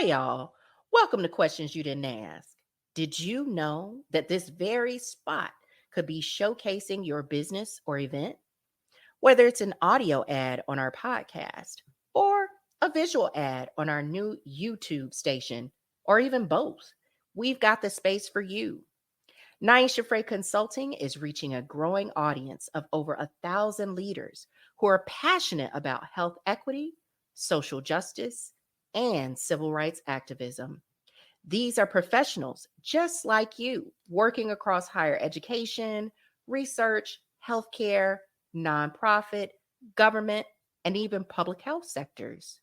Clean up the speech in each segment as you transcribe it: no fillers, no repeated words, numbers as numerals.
Hey, y'all. Welcome to Questions You Didn't Ask. Did you know that this very spot could be showcasing your business or event? Whether it's an audio ad on our podcast or a visual ad on our new YouTube station, or even both, we've got the space for you. Niasha Fray Consulting is reaching a growing audience of over 1,000 leaders who are passionate about health equity, social justice, and civil rights activism. These are professionals just like you, working across higher education, research, healthcare, nonprofit, government, and even public health sectors.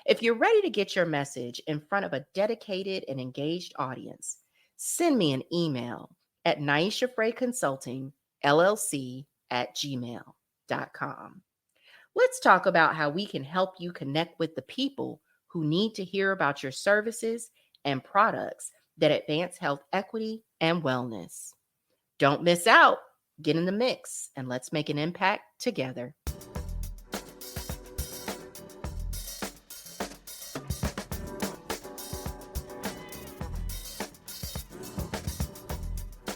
If you're ready to get your message in front of a dedicated and engaged audience, send me an email at niashafrayconsultingllc@gmail.com. Let's talk about how we can help you connect with the people who need to hear about your services and products that advance health equity and wellness. Don't miss out. Get in the mix and let's make an impact together.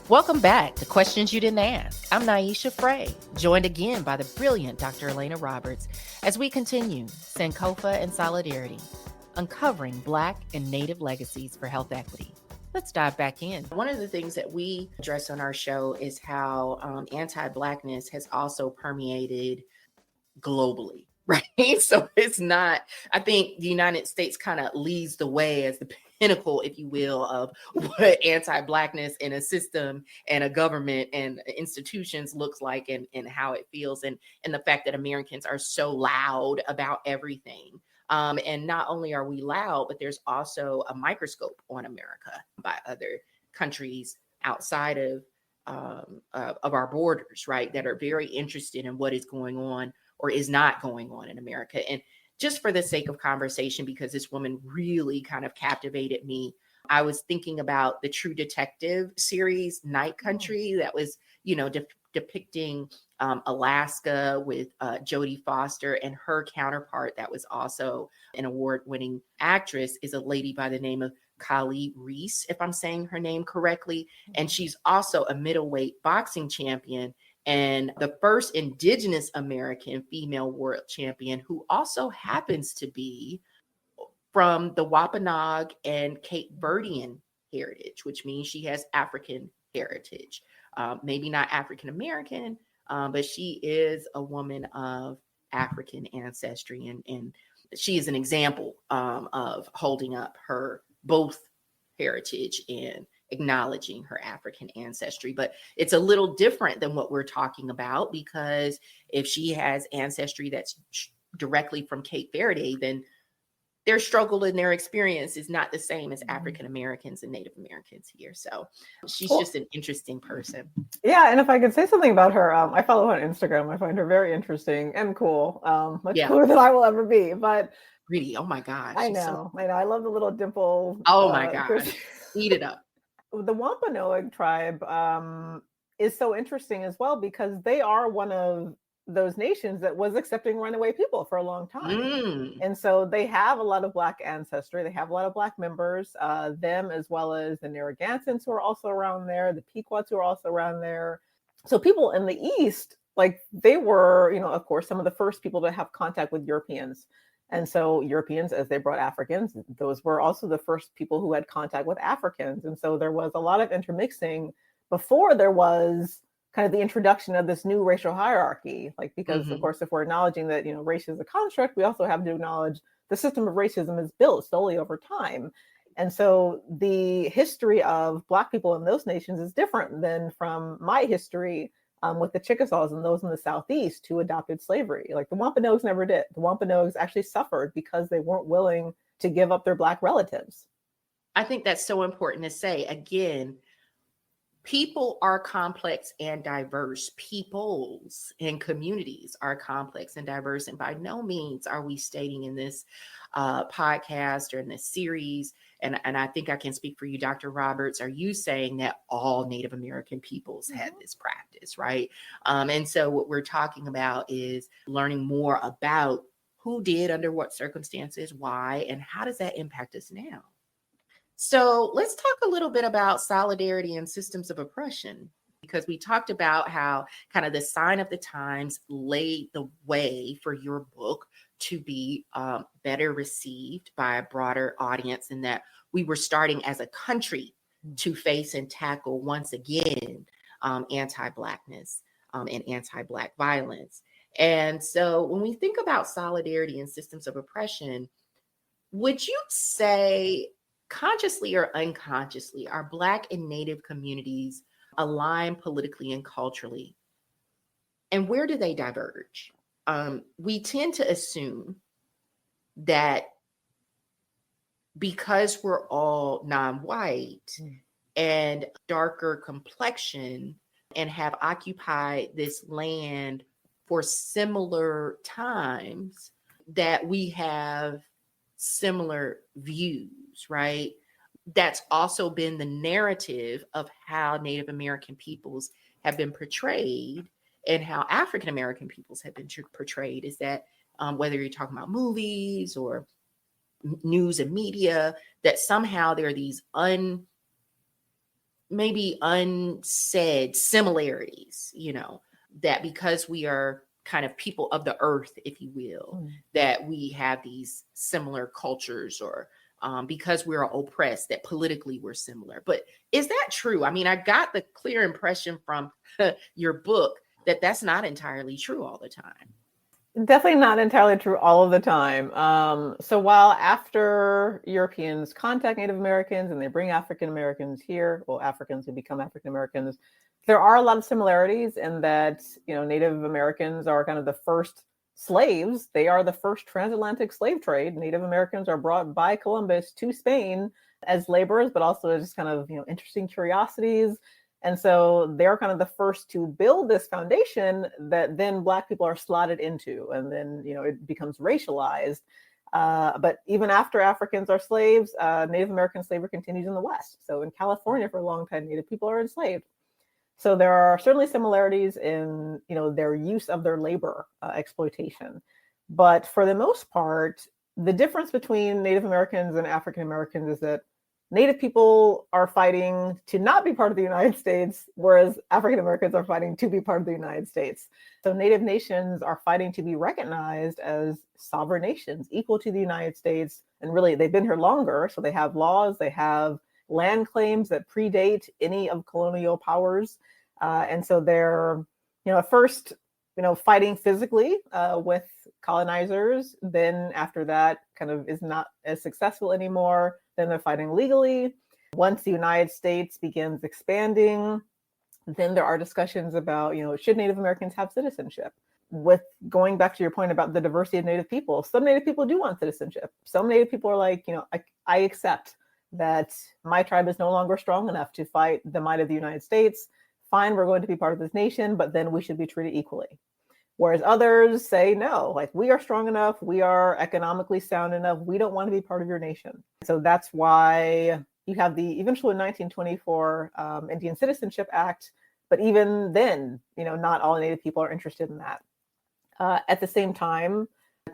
Welcome back to Questions You Didn't Ask. I'm Niasha Fray, joined again by the brilliant Dr. Alaina Roberts as we continue Sankofa and Solidarity, uncovering Black and Native legacies for health equity. Let's dive back in. One of the things that we address on our show is how anti-Blackness has also permeated globally, right? So it's not, I think the United States kind of leads the way as the pinnacle, if you will, of what anti-Blackness in a system and a government and institutions looks like and how it feels. And the fact that Americans are so loud about everything. And not only are we loud, but there's also a microscope on America by other countries outside of our borders, right? That are very interested in what is going on or is not going on in America. And just for the sake of conversation, because this woman really kind of captivated me, I was thinking about the True Detective series, Night Country, that was, depicting Alaska with Jodie Foster, and her counterpart that was also an award-winning actress is a lady by the name of Kali Reese, if I'm saying her name correctly. And she's also a middleweight boxing champion and the first Indigenous American female world champion, who also happens to be from the Wampanoag and Cape Verdean heritage, which means she has African heritage. Maybe not African American, but she is a woman of African ancestry. And she is an example of holding up her both heritage and acknowledging her African ancestry. But it's a little different than what we're talking about, because if she has ancestry that's directly from Cape Verde, then their struggle and their experience is not the same as African Americans and Native Americans here. So she's just an interesting person. Yeah. And if I could say something about her, I follow her on Instagram. I find her very interesting and cool, much cooler than I will ever be. But really, oh my gosh. I know. I love the little dimple. Oh my gosh. Eat it up. The Wampanoag tribe is so interesting as well, because they are one of those nations that was accepting runaway people for a long time. And so they have a lot of Black ancestry. They have a lot of Black members, them as well as the Narragansetts who are also around there, the Pequots who are also around there. So people in the East, like they were, of course, some of the first people to have contact with Europeans. And so Europeans, as they brought Africans, those were also the first people who had contact with Africans. And so there was a lot of intermixing before there was kind of the introduction of this new racial hierarchy. Like, because of course, if we're acknowledging that, race is a construct, we also have to acknowledge the system of racism is built solely over time. And so the history of Black people in those nations is different than from my history with the Chickasaws and those in the Southeast who adopted slavery. Like the Wampanoags never did. The Wampanoags actually suffered because they weren't willing to give up their Black relatives. I think that's so important to say. Again, people are complex and diverse. Peoples and communities are complex and diverse. And by no means are we stating in this podcast or in this series, and I think I can speak for you, Dr. Roberts, are you saying that all Native American peoples had this practice, right? And so what we're talking about is learning more about who did, under what circumstances, why, and how does that impact us now? So let's talk a little bit about solidarity and systems of oppression, because we talked about how kind of the sign of the times laid the way for your book to be better received by a broader audience, and that we were starting as a country to face and tackle once again anti-Blackness and anti-Black violence. And so when we think about solidarity and systems of oppression, would you say, consciously or unconsciously, are Black and Native communities aligned politically and culturally? And where do they diverge? We tend to assume that because we're all non-white and darker complexion and have occupied this land for similar times, that we have similar views, right? That's also been the narrative of how Native American peoples have been portrayed, and how African American peoples have been portrayed, is that whether you're talking about movies or news and media, that somehow there are these maybe unsaid similarities, that because we are kind of people of the earth, if you will, that we have these similar cultures, or because we're oppressed, that politically we're similar. But is that true? I mean, I got the clear impression from your book that that's not entirely true all the time. Definitely not entirely true all of the time. So while after Europeans contact Native Americans and they bring African Americans here, well, Africans who become African Americans, there are a lot of similarities in that, Native Americans are kind of the first slaves. They are the first transatlantic slave trade. Native Americans are brought by Columbus to Spain as laborers, but also as just kind of, interesting curiosities. And so they're kind of the first to build this foundation that then Black people are slotted into, and then, it becomes racialized. But even after Africans are slaves, Native American slavery continues in the West. So in California, for a long time, Native people are enslaved. So there are certainly similarities in, their use of their labor exploitation. But for the most part, the difference between Native Americans and African Americans is that Native people are fighting to not be part of the United States, whereas African Americans are fighting to be part of the United States. So Native nations are fighting to be recognized as sovereign nations, equal to the United States. And really, they've been here longer, so they have laws, they have land claims that predate any of colonial powers. And so they're, at first, fighting physically with colonizers. Then after that kind of is not as successful anymore. Then they're fighting legally. Once the United States begins expanding, then there are discussions about, should Native Americans have citizenship? With going back to your point about the diversity of Native people, some Native people do want citizenship. Some Native people are like, I accept that my tribe is no longer strong enough to fight the might of the United States. Fine, we're going to be part of this nation, but then we should be treated equally. Whereas others say, no, like, we are strong enough, we are economically sound enough, we don't want to be part of your nation. So that's why you have the eventual 1924 Indian Citizenship Act. But even then, not all Native people are interested in that. At the same time,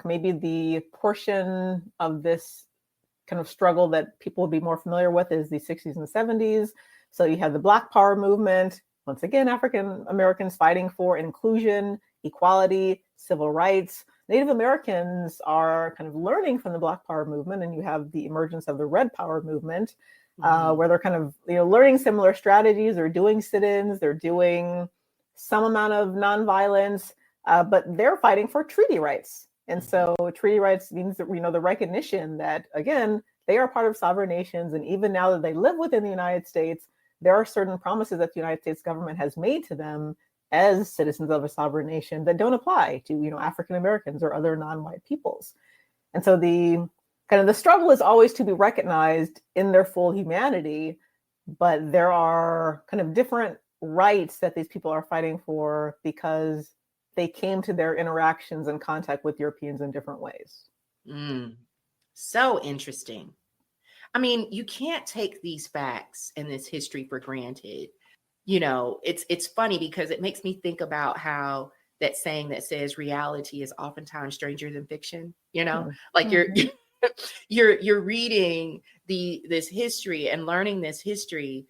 maybe the portion of this kind of struggle that people would be more familiar with is the 60s and 70s. So you have the Black Power movement. Once again, African Americans fighting for inclusion, equality, civil rights. Native Americans are kind of learning from the Black Power movement, and you have the emergence of the Red Power movement, where they're kind of learning similar strategies. They're doing sit-ins, they're doing some amount of nonviolence, but they're fighting for treaty rights. And so treaty rights means that, the recognition that, again, they are part of sovereign nations, and even now that they live within the United States, there are certain promises that the United States government has made to them as citizens of a sovereign nation that don't apply to, African Americans or other non-white peoples. And so the struggle is always to be recognized in their full humanity, but there are kind of different rights that these people are fighting for because they came to their interactions and contact with Europeans in different ways. So interesting. I mean, you can't take these facts and this history for granted. It's funny because it makes me think about how that saying that says reality is oftentimes stranger than fiction, you know, Mm-hmm. like you're reading this history and learning this history.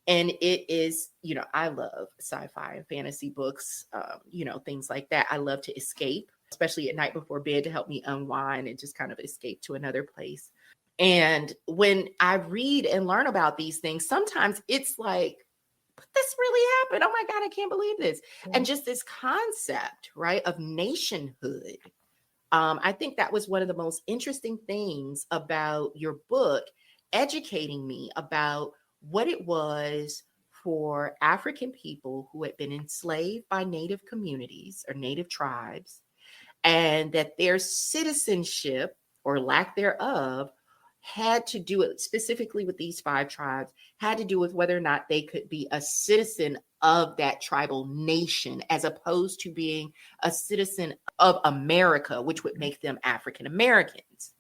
And it is, you know, I love sci-fi and fantasy books, you know, things like that. I love to escape, especially at night before bed, to help me unwind and just kind of escape to another place. And when I read and learn about these things, sometimes it's like, but this really happened. Oh my God, I can't believe this. Mm-hmm. And just this concept, right, of nationhood. I think that was one of the most interesting things about your book, educating me about what it was for African people who had been enslaved by Native communities or Native tribes, and that their citizenship or lack thereof had to do it specifically with these 5 tribes, had to do with whether or not they could be a citizen of that tribal nation, as opposed to being a citizen of America, which would make them African Americans.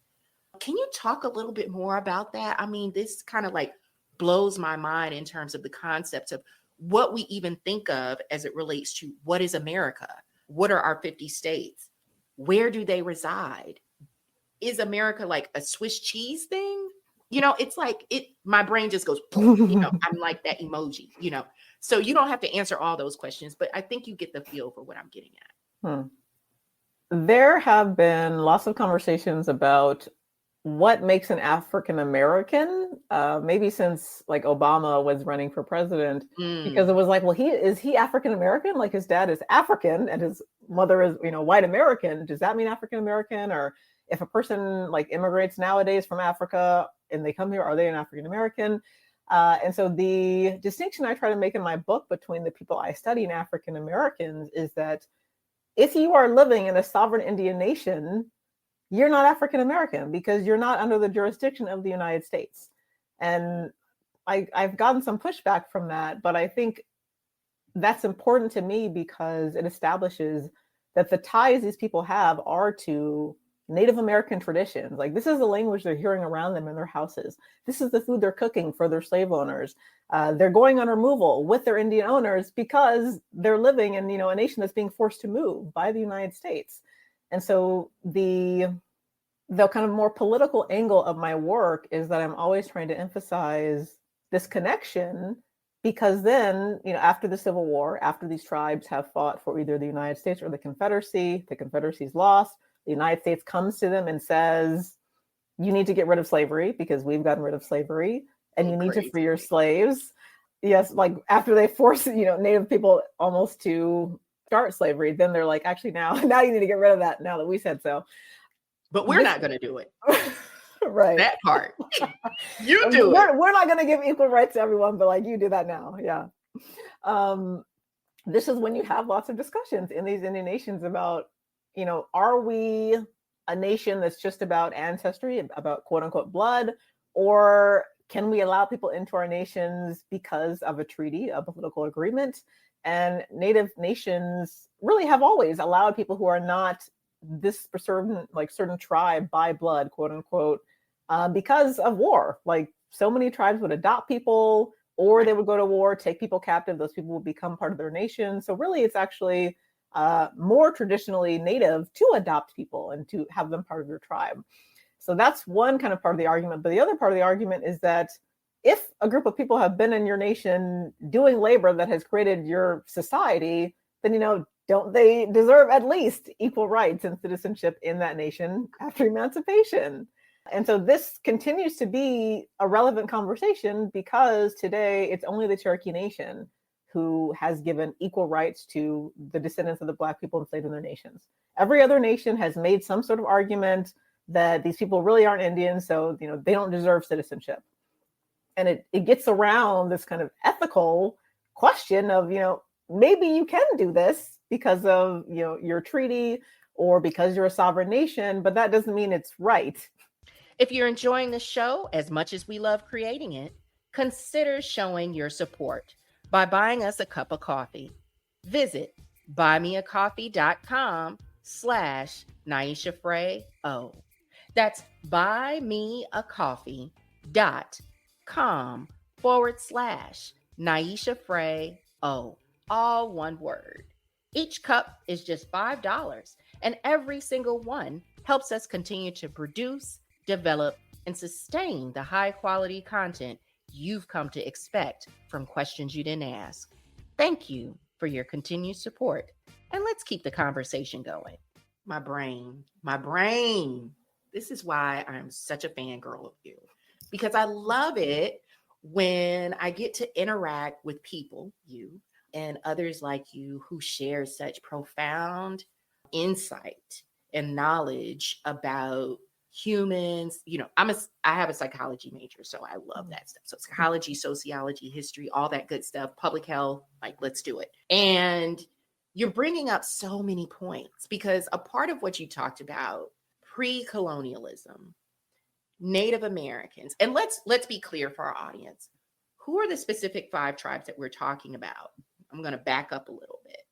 Can you talk a little bit more about that? I mean, this kind of like blows my mind in terms of the concepts of what we even think of as it relates to what is America? What are our 50 states? Where do they reside? Is America like a Swiss cheese thing? You know, it's like my brain just goes, you know, I'm like that emoji, you know. So you don't have to answer all those questions, but I think you get the feel for what I'm getting at. There have been lots of conversations about what makes an African American, maybe since like Obama was running for president, because it was like, well, is he African American? Like his dad is African and his mother is, you know, white American. Does that mean African American? Or if a person like immigrates nowadays from Africa and they come here, are they an African American? And so the distinction I try to make in my book between the people I study and African Americans is that if you are living in a sovereign Indian nation, you're not African American because you're not under the jurisdiction of the United States. And I've gotten some pushback from that, but I think that's important to me because it establishes that the ties these people have are to Native American traditions. Like this is the language they're hearing around them in their houses. This is the food they're cooking for their slave owners. They're going on removal with their Indian owners because they're living in, you know, a nation that's being forced to move by the United States. And so the kind of more political angle of my work is that I'm always trying to emphasize this connection, because then, you know, after the Civil War, after these tribes have fought for either the United States or the Confederacy's lost. The United States comes to them and says, you need to get rid of slavery because we've gotten rid of slavery, and you need to free your slaves. Yes, like after they force, you know, Native people almost to start slavery, then they're like, actually now you need to get rid of that now that we said so. But we're not going to do it. Right. That part. You do it. We're not going to give equal rights to everyone, but like you do that now. Yeah. This is when you have lots of discussions in these Indian nations about, you know, are we a nation that's just about ancestry, about quote unquote blood, or can we allow people into our nations because of a treaty, a political agreement? And Native nations really have always allowed people who are not this certain tribe by blood, quote unquote, because of war. Like so many tribes would adopt people, or they would go to war, take people captive. Those people would become part of their nation. So really, it's actually more traditionally Native to adopt people and to have them part of your tribe. So that's one kind of part of the argument. But the other part of the argument is that if a group of people have been in your nation doing labor that has created your society, then, you know, don't they deserve at least equal rights and citizenship in that nation after emancipation? And so this continues to be a relevant conversation because today it's only the Cherokee Nation who has given equal rights to the descendants of the Black people enslaved in their nations. Every other nation has made some sort of argument that these people really aren't Indians, so, you know, they don't deserve citizenship. And it gets around this kind of ethical question of, you know, maybe you can do this because of, you know, your treaty or because you're a sovereign nation, but that doesn't mean it's right. If you're enjoying the show as much as we love creating it, consider showing your support by buying us a cup of coffee. Visit buymeacoffee.com/Niasha Fray O. That's buymeacoffee.com/Niasha Fray O. All one word. Each cup is just $5, and every single one helps us continue to produce, develop, and sustain the high quality content you've come to expect from Questions You Didn't Ask. Thank you for your continued support, and let's keep the conversation going. My brain. This is why I'm such a fangirl of you, because I love it when I get to interact with people, you and others like you, who share such profound insight and knowledge about humans. I have a psychology major, so I love that stuff. So psychology, sociology, history, all that good stuff, public health, like, let's do it. And you're bringing up so many points, because a part of what you talked about, pre-colonialism, Native Americans, and let's be clear for our audience, who are the specific 5 tribes that we're talking about? I'm going to back up a little bit.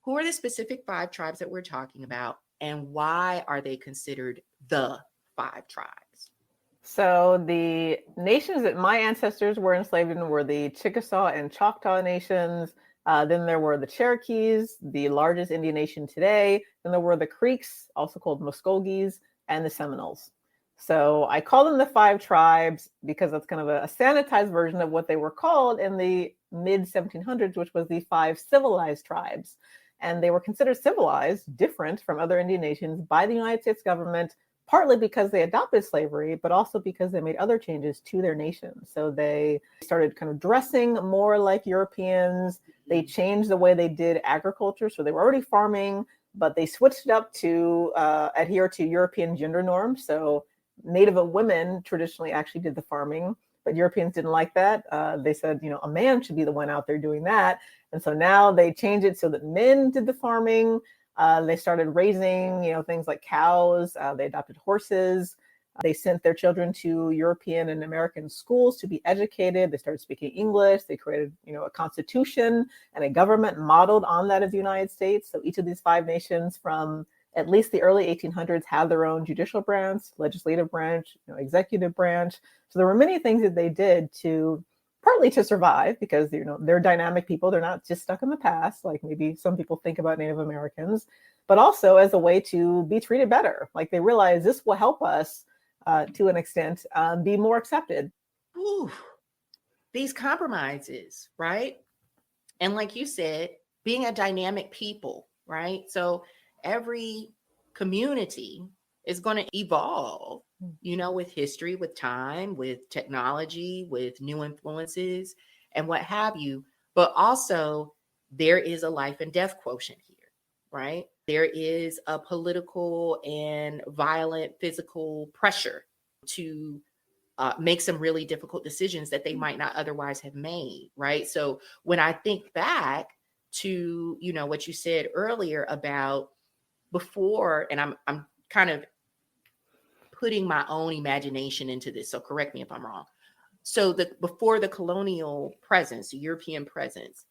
Who are the specific 5 tribes that we're talking about, and why are they considered the 5 tribes? So the nations that my ancestors were enslaved in were the Chickasaw and Choctaw nations. Then there were the Cherokees, the largest Indian nation today. Then there were the Creeks, also called Muskogees, and the Seminoles. So I call them the 5 tribes because that's kind of a sanitized version of what they were called in the mid 1700s, which was the 5 civilized tribes. And they were considered civilized, different from other Indian nations by the United States government, partly because they adopted slavery, but also because they made other changes to their nation. So they started kind of dressing more like Europeans. They changed the way they did agriculture. So they were already farming, but they switched it up to adhere to European gender norms. So Native women traditionally actually did the farming, but Europeans didn't like that. They said, a man should be the one out there doing that. And so now they changed it so that men did the farming. They started raising, things like cows. They adopted horses. They sent their children to European and American schools to be educated. They started speaking English. They created, a constitution and a government modeled on that of the United States. So each of these 5 nations from at least the early 1800s had their own judicial branch, legislative branch, executive branch. So there were many things that they did partly to survive, because they're dynamic people. They're not just stuck in the past, like maybe some people think about Native Americans, but also as a way to be treated better. Like they realize this will help us to an extent be more accepted. Ooh, these compromises, right? And like you said, being a dynamic people, right? So every community is going to evolve, with history, with time, with technology, with new influences and what have you. But also there is a life and death quotient here, right? There is a political and violent physical pressure to make some really difficult decisions that they might not otherwise have made, right? So when I think back to, what you said earlier about before, and I'm kind of putting my own imagination into this, so correct me if I'm wrong. So before the colonial presence, the European presence,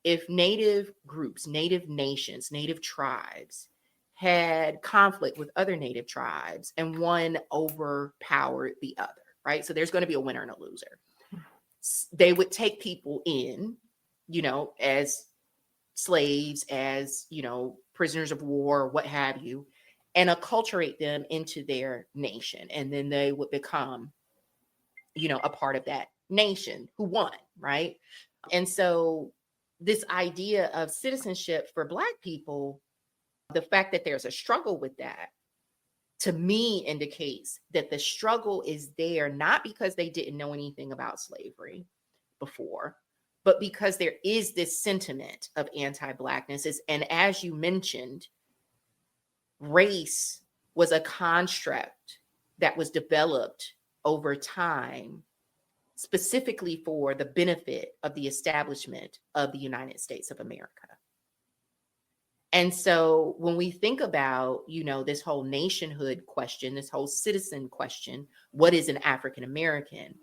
if Native groups, Native nations, Native tribes had conflict with other Native tribes and one overpowered the other, right? So there's going to be a winner and a loser. They would take people in, as slaves, as, prisoners of war, what have you, and acculturate them into their nation. And then they would become, a part of that nation who won, right? And so this idea of citizenship for Black people, the fact that there's a struggle with that, to me indicates that the struggle is there not because they didn't know anything about slavery before, but because there is this sentiment of anti-Blackness. And as you mentioned, race was a construct that was developed over time, specifically for the benefit of the establishment of the United States of America. And so when we think about, this whole nationhood question, this whole citizen question, what is an African American?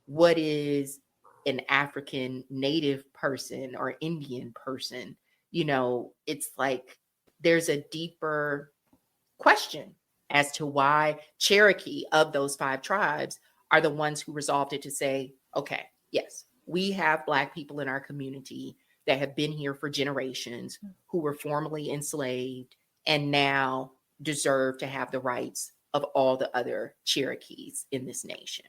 What is an African Native person or Indian person? It's like there's a deeper question as to why Cherokee of those 5 tribes are the ones who resolved it to say, okay, yes, we have Black people in our community. that have been here for generations, who were formerly enslaved and now deserve to have the rights of all the other Cherokees in this nation.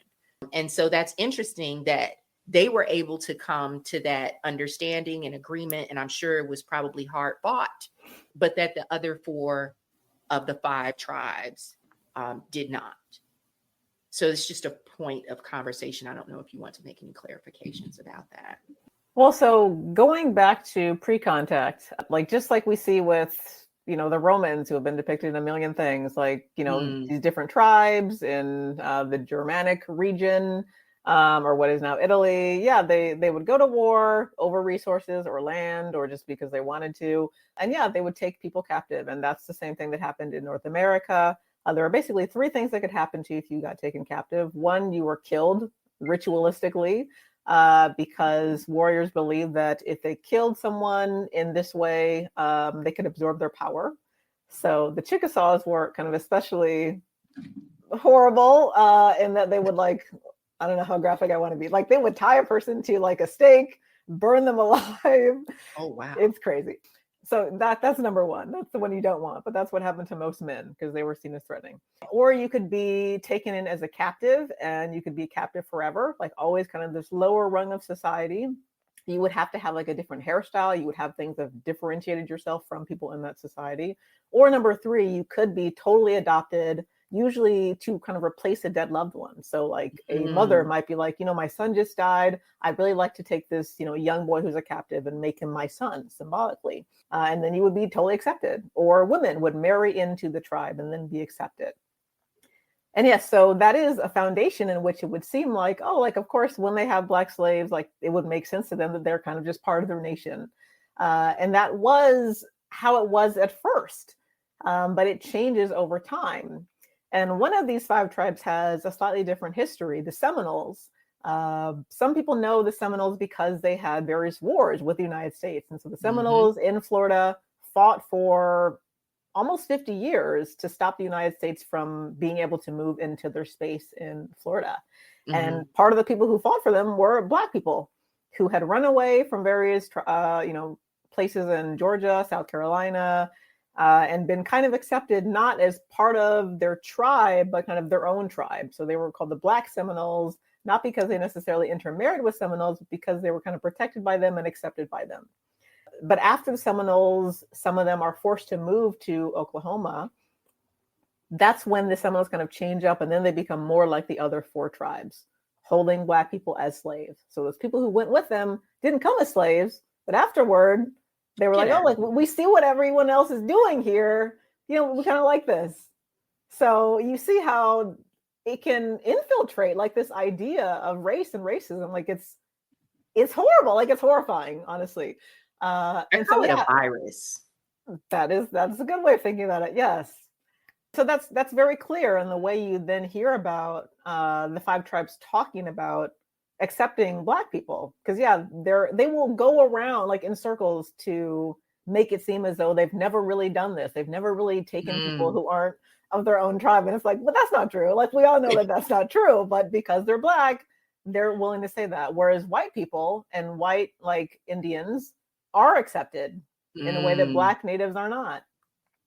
And so that's interesting that they were able to come to that understanding and agreement. And I'm sure it was probably hard fought, but that the other 4 of the 5 tribes did not. So it's just a point of conversation. I don't know if you want to make any clarifications about that. Well, so going back to pre-contact, like just like we see with, the Romans who have been depicted in a million things, like, these different tribes in the Germanic region, or what is now Italy. Yeah, they would go to war over resources or land or just because they wanted to. And yeah, they would take people captive. And that's the same thing that happened in North America. There are basically 3 things that could happen to you if you got taken captive. 1, you were killed ritualistically, because warriors believed that if they killed someone in this way, they could absorb their power. So the Chickasaws were kind of especially horrible in that they would, like, I don't know how graphic I want to be. Like, they would tie a person to like a stake, burn them alive. Oh, wow. It's crazy. So that's number 1. That's the one you don't want, but that's what happened to most men because they were seen as threatening. Or you could be taken in as a captive, and you could be captive forever, like always kind of this lower rung of society. You would have to have like a different hairstyle. You would have things that differentiated yourself from people in that society. Or number 3, you could be totally adopted, usually to kind of replace a dead loved one. So like a mother might be like, my son just died. I'd really like to take this, young boy who's a captive and make him my son symbolically. And then you would be totally accepted. Or women would marry into the tribe and then be accepted. And yes, so that is a foundation in which it would seem like, of course, when they have Black slaves, like it would make sense to them that they're kind of just part of their nation. And that was how it was at first. But it changes over time. And one of these 5 tribes has a slightly different history, the Seminoles. Some people know the Seminoles because they had various wars with the United States. And so the Seminoles in Florida fought for almost 50 years to stop the United States from being able to move into their space in Florida. And part of the people who fought for them were Black people who had run away from various, places in Georgia, South Carolina, and been kind of accepted not as part of their tribe, but kind of their own tribe. So they were called the Black Seminoles, not because they necessarily intermarried with Seminoles, but because they were kind of protected by them and accepted by them. But after the Seminoles, some of them are forced to move to Oklahoma. That's when the Seminoles kind of change up, and then they become more like the other 4 tribes, holding Black people as slaves. So those people who went with them didn't come as slaves, but afterward, they were like, we see what everyone else is doing here. We kind of like this. So you see how it can infiltrate like this idea of race and racism. Like it's horrible. Like it's horrifying, honestly. And so a virus. That's a good way of thinking about it. Yes. So that's very clear in the way you then hear about the 5 tribes talking about accepting Black people, because they will go around like in circles to make it seem as though they've never really done this. They've never really taken people who aren't of their own tribe, and it's like, but that's not true. Like we all know that that's not true, but because they're Black, they're willing to say that. Whereas white people and white like Indians are accepted in a way that Black natives are not.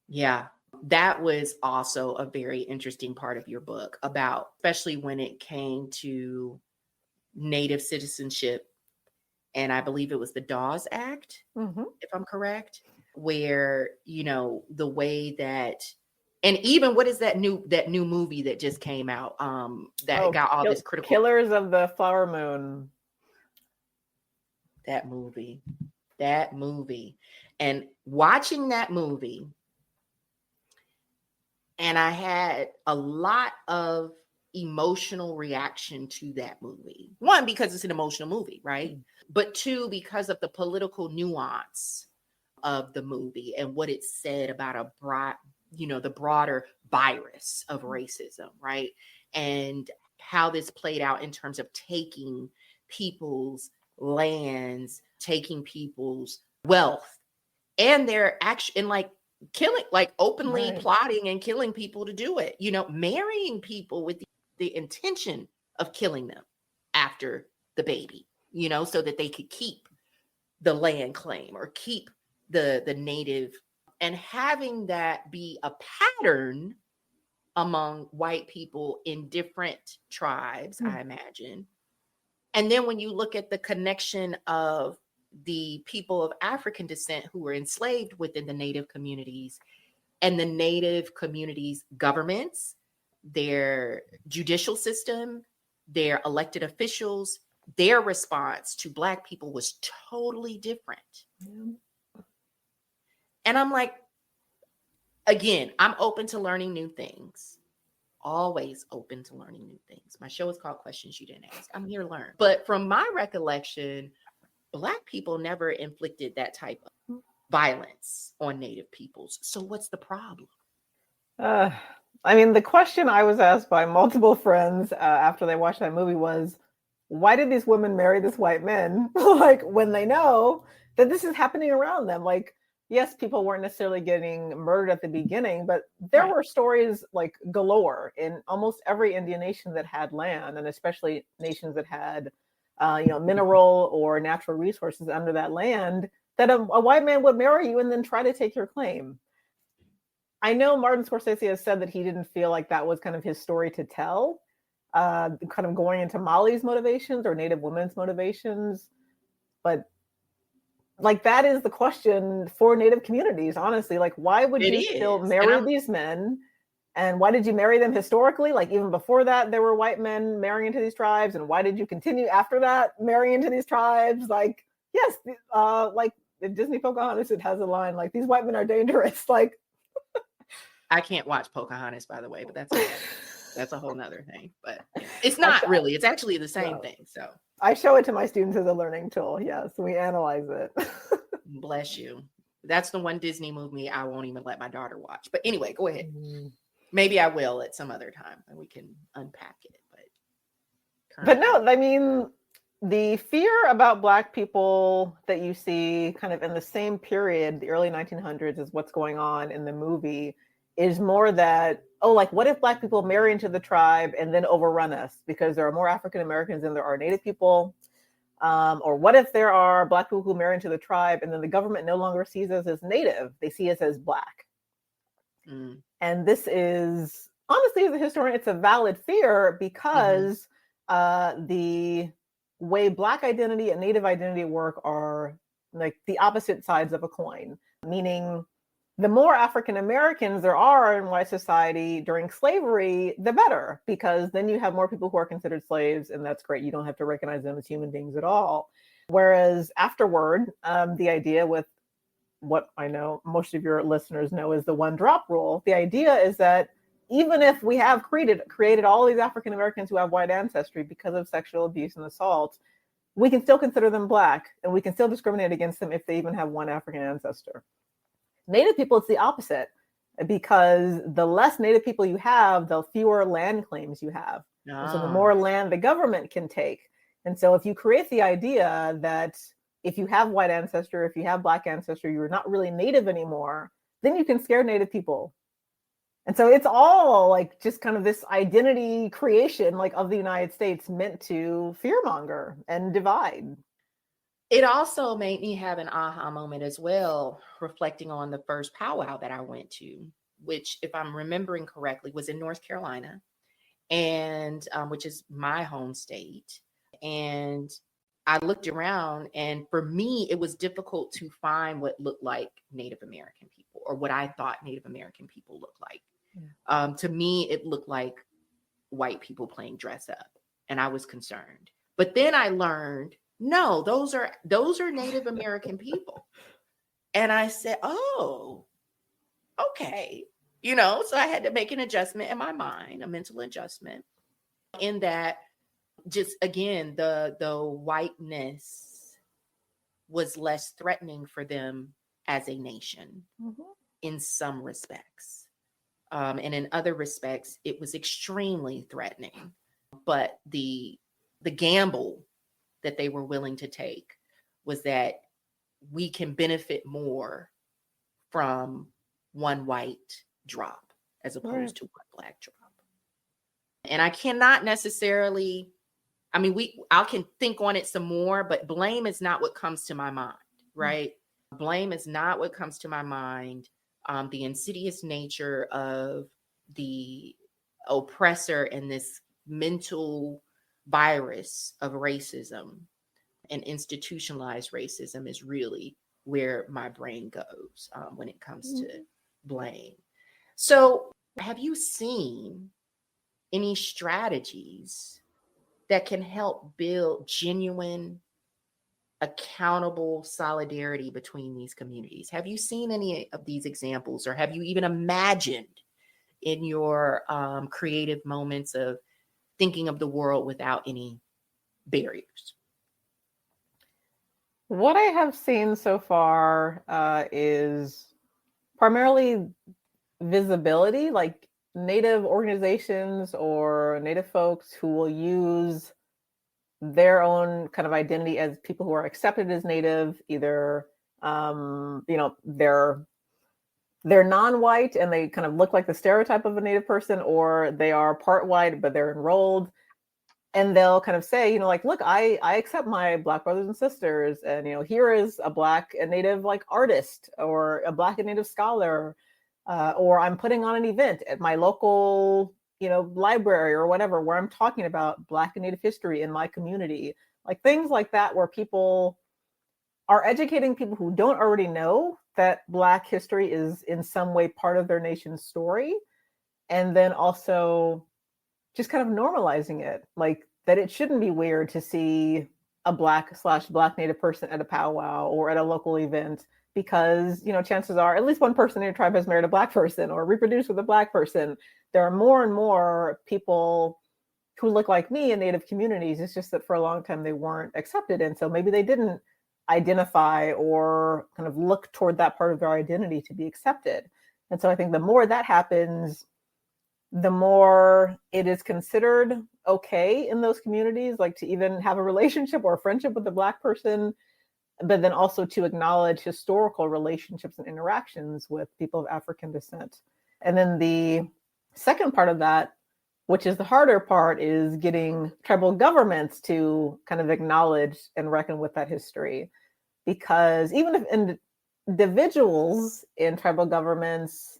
Yeah, that was also a very interesting part of your book about, especially when it came to Native citizenship, and I believe it was the Dawes Act, if I'm correct, where the way that, and even what is that new movie that just came out that got all this critical, Killers of the Flower Moon. That movie, and watching that movie, and I had a lot of emotional reaction to that movie. 1, because it's an emotional movie, right? But 2, because of the political nuance of the movie and what it said about the broader virus of racism, right? And how this played out in terms of taking people's lands, taking people's wealth, and their action, and like killing, like openly plotting and killing people to do it, marrying people with the intention of killing them after the baby, so that they could keep the land claim or keep the native, and having that be a pattern among white people in different tribes, I imagine. And then when you look at the connection of the people of African descent who were enslaved within the native communities and the native communities' governments, their judicial system, their elected officials, their response to Black people was totally different. And I'm like, again, I'm open to learning new things. Always open to learning new things. My show is called Questions You Didn't Ask. I'm here to learn. But from my recollection, Black people never inflicted that type of violence on Native peoples. So what's the problem? I mean, the question I was asked by multiple friends after they watched that movie was, why did these women marry this white men? Like, when they know that this is happening around them. Like, yes, people weren't necessarily getting murdered at the beginning, but there were stories like galore in almost every Indian nation that had land, and especially nations that had, mineral or natural resources under that land, that a white man would marry you and then try to take your claim. I know Martin Scorsese has said that he didn't feel like that was kind of his story to tell, kind of going into Mali's motivations or Native women's motivations. But like, that is the question for Native communities, honestly. Like, why would you still marry these men? And why did you marry them historically? Like, even before that, there were white men marrying into these tribes. And why did you continue after that marrying into these tribes? Like, yes, like in Disney Pocahontas, it has a line like, these white men are dangerous. Like, I can't watch Pocahontas, by the way, but that's a whole nother thing. But it's not really. It's actually the same thing. So I show it to my students as a learning tool. Yes, we analyze it. Bless you. That's the one Disney movie I won't even let my daughter watch. But anyway, go ahead. Maybe I will at some other time and we can unpack it. But no, I mean, the fear about Black people that you see kind of in the same period, the early 1900s, is what's going on in the movie, is more that, like, what if Black people marry into the tribe and then overrun us because there are more African Americans than there are Native people? Or what if there are Black people who marry into the tribe and then the government no longer sees us as Native, they see us as Black? And this is, honestly, as a historian, it's a valid fear because the way Black identity and Native identity work are like the opposite sides of a coin, meaning the more African Americans there are in white society during slavery, the better, because then you have more people who are considered slaves, and that's great. You don't have to recognize them as human beings at all. Whereas afterward, the idea with what I know most of your listeners know is the one drop rule. The idea is that even if we have created all these African Americans who have white ancestry because of sexual abuse and assault, we can still consider them Black, and we can still discriminate against them if they even have one African ancestor. Native people, it's the opposite, because the less Native people you have, the fewer land claims you have. So the more land the government can take. And so if you create the idea that if you have white ancestry, if you have Black ancestry, you're not really Native anymore, then you can scare Native people. And so it's all like just kind of this identity creation, like, of the United States, meant to fearmonger and divide. It also made me have an aha moment as well, reflecting on the first powwow that I went to, which, if I'm remembering correctly, was in North Carolina, and which is my home state. And I looked around, and for me, it was difficult to find what looked like Native American people, or what I thought Native American people looked like. To me, it looked like white people playing dress up, and I was concerned. But then I learned, no, those are Native American people. And I said, oh, okay. So I had to make an adjustment in my mind, a mental adjustment, in that, just again, the whiteness was less threatening for them as a nation in some respects. And in other respects, it was extremely threatening. But the gamble that they were willing to take was that we can benefit more from one white drop as opposed to one Black drop. And I cannot necessarily, I can think on it some more, but blame is not what comes to my mind. right? Blame is not what comes to my mind. The insidious nature of the oppressor and this mental virus of racism and institutionalized racism is really where my brain goes when it comes to blame. So, have you seen any strategies that can help build genuine, accountable solidarity between these communities? Have you seen any of these examples, or have you even imagined in your creative moments of thinking of the world without any barriers? What I have seen so far is primarily visibility, like Native organizations or Native folks who will use their own kind of identity as people who are accepted as Native, either they're non-white and they kind of look like the stereotype of a Native person, or they are part white but they're enrolled, and they'll kind of say, like, look, I accept my Black brothers and sisters, and here is a Black and Native like artist or a Black and Native scholar, or I'm putting on an event at my local library or whatever, where I'm talking about Black and Native history in my community, like things like that, where people are educating people who don't already know that Black history is in some way part of their nation's story, and then also just kind of normalizing it, like that it shouldn't be weird to see a Black/Black Native person at a powwow or at a local event, because chances are at least one person in your tribe has married a Black person or reproduced with a Black person. There are more and more people who look like me in Native communities. It's just that for a long time they weren't accepted, and so maybe they didn't identify or kind of look toward that part of their identity to be accepted. And so I think the more that happens, the more it is considered okay in those communities, like to even have a relationship or a friendship with a Black person, but then also to acknowledge historical relationships and interactions with people of African descent. And then the second part of that, which is the harder part, is getting tribal governments to kind of acknowledge and reckon with that history. Because even if individuals in tribal governments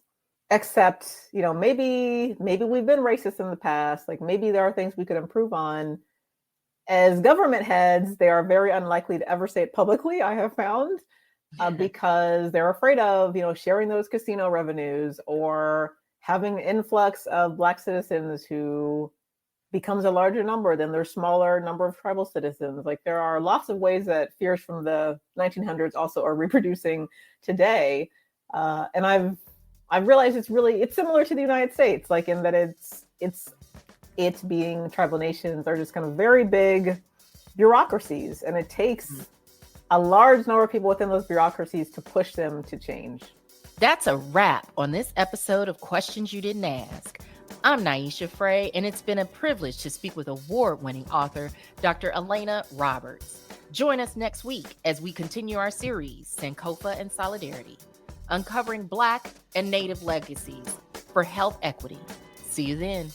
accept, maybe we've been racist in the past, like maybe there are things we could improve on, as government heads, they are very unlikely to ever say it publicly, I have found, because they're afraid of, sharing those casino revenues or having an influx of Black citizens who becomes a larger number than their smaller number of tribal citizens. Like there are lots of ways that fears from the 1900s also are reproducing today. And I've realized it's similar to the United States, like in that it's being tribal nations are just kind of very big bureaucracies, and it takes a large number of people within those bureaucracies to push them to change. That's a wrap on this episode of Questions You Didn't Ask. I'm Niasha Fray, and it's been a privilege to speak with award-winning author Dr. Alaina Roberts. Join us next week as we continue our series, Sankofa and Solidarity, uncovering Black and Native legacies for health equity. See you then.